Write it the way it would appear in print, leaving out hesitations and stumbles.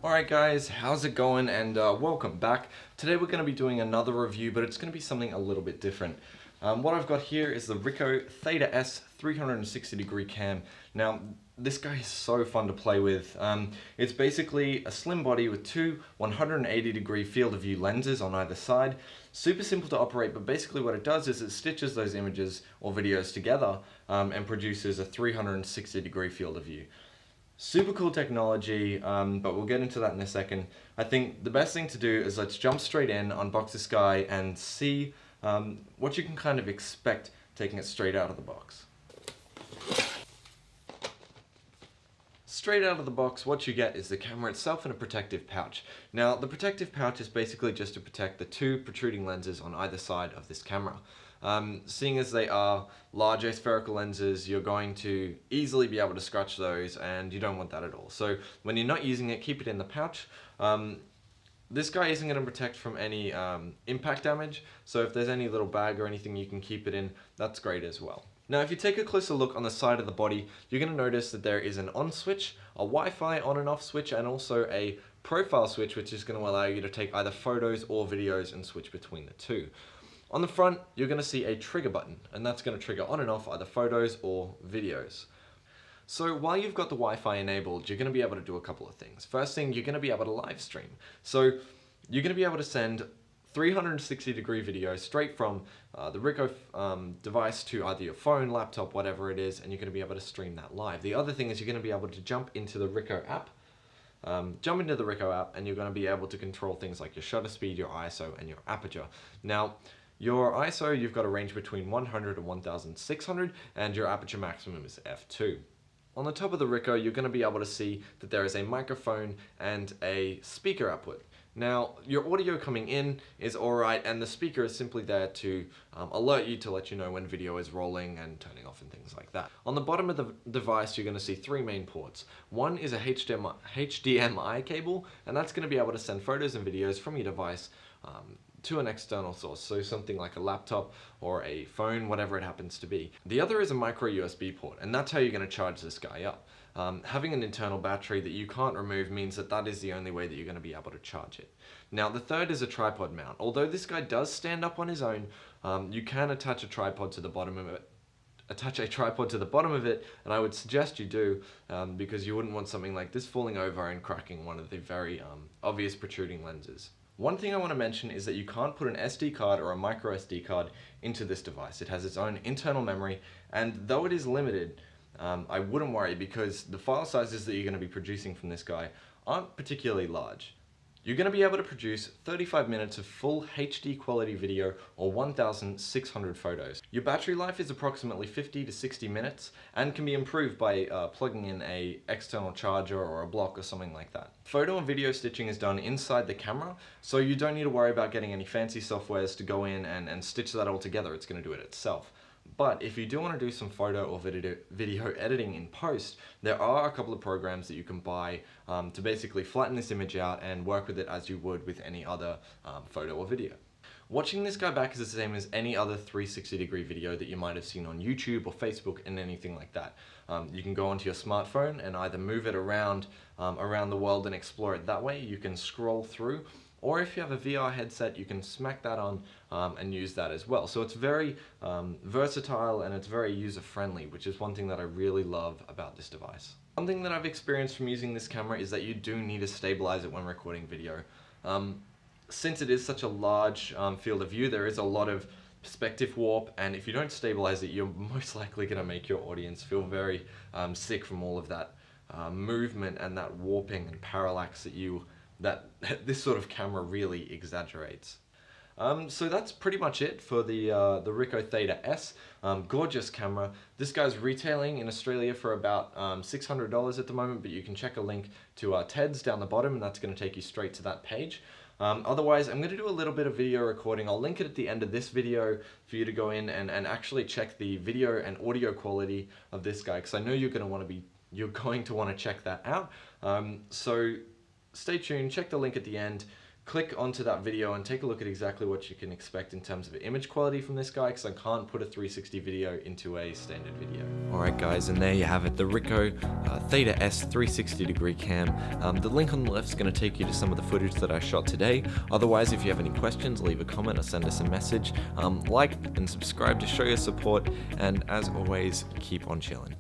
Alright guys, how's it going, and welcome back. Today we're going to be doing another review, but it's going to be something a little bit different. What I've got here is the Ricoh Theta S 360 degree cam. Now this guy is so fun to play with. It's basically a slim body with two 180 degree field of view lenses on either side. Super simple to operate, but basically what it does is it stitches those images or videos together and produces a 360 degree field of view. Super cool technology, but we'll get into that in a second. I think the best thing to do is let's jump straight in, unbox this guy, and see what you can kind of expect taking it straight out of the box. Straight out of the box, what you get is the camera itself and a protective pouch. Now, the protective pouch is basically just to protect the two protruding lenses on either side of this camera. Seeing as they are large aspherical lenses, you're going to easily be able to scratch those, and you don't want that at all. So when you're not using it, keep it in the pouch. This guy isn't going to protect from any impact damage, so if there's any little bag or anything you can keep it in, that's great as well. Now if you take a closer look on the side of the body, you're going to notice that there is an on switch, a Wi-Fi on and off switch, and also a profile switch, which is going to allow you to take either photos or videos and switch between the two. On the front, you're going to see a trigger button, and that's going to trigger on and off either photos or videos. So while you've got the Wi-Fi enabled, you're going to be able to do a couple of things. First thing, you're going to be able to live stream. So you're going to be able to send 360 degree video straight from the Ricoh device to either your phone, laptop, whatever it is, and you're going to be able to stream that live. The other thing is you're going to be able to jump into the Ricoh app. And you're going to be able to control things like your shutter speed, your ISO, and your aperture. Now, your ISO, you've got a range between 100 and 1600, and your aperture maximum is f2. On the top of the Ricoh, you're going to be able to see that there is a microphone and a speaker output. Now, your audio coming in is alright, and the speaker is simply there to alert you to let you know when video is rolling and turning off and things like that. On the bottom of the device, you're going to see three main ports. One is a HDMI cable, and that's going to be able to send photos and videos from your device to an external source, so something like a laptop or a phone, whatever it happens to be. The other is a micro USB port, and that's how you're going to charge this guy up. Having an internal battery that you can't remove means that that is the only way that you're going to be able to charge it. Now, the third is a tripod mount. Although this guy does stand up on his own, you can attach a tripod to the bottom of it. And I would suggest you do, because you wouldn't want something like this falling over and cracking one of the very obvious protruding lenses. One thing I want to mention is that you can't put an SD card or a micro SD card into this device. It has its own internal memory, and though it is limited, I wouldn't worry, because the file sizes that you're going to be producing from this guy aren't particularly large. You're going to be able to produce 35 minutes of full HD quality video or 1,600 photos. Your battery life is approximately 50 to 60 minutes and can be improved by plugging in an external charger or a block or something like that. Photo and video stitching is done inside the camera, so you don't need to worry about getting any fancy softwares to go in and stitch that all together. It's going to do it itself. But if you do want to do some photo or video editing in post, there are a couple of programs that you can buy to basically flatten this image out and work with it as you would with any other photo or video. Watching this guy back is the same as any other 360 degree video that you might have seen on YouTube or Facebook and anything like that. You can go onto your smartphone and either move it around the world and explore it that way. You can scroll through, or if you have a VR headset, you can smack that on and use that as well. So it's very versatile, and it's very user-friendly, which is one thing that I really love about this device. One thing that I've experienced from using this camera is that you do need to stabilize it when recording video. Since it is such a large field of view, there is a lot of perspective warp, and if you don't stabilize it, you're most likely going to make your audience feel very sick from all of that movement and that warping and parallax that this sort of camera really exaggerates. So that's pretty much it for the Ricoh Theta S. Gorgeous camera. This guy's retailing in Australia for about $600 at the moment, but you can check a link to Ted's down the bottom, and that's going to take you straight to that page. Otherwise, I'm going to do a little bit of video recording. I'll link it at the end of this video for you to go in and actually check the video and audio quality of this guy, because I know you're going to want to check that out. So stay tuned, check the link at the end, click onto that video and take a look at exactly what you can expect in terms of image quality from this guy, because I can't put a 360 video into a standard video. Alright guys, and there you have it, the Ricoh Theta S 360 degree cam. The link on the left is going to take you to some of the footage that I shot today. Otherwise, if you have any questions, leave a comment or send us a message. Like and subscribe to show your support, and as always, keep on chilling.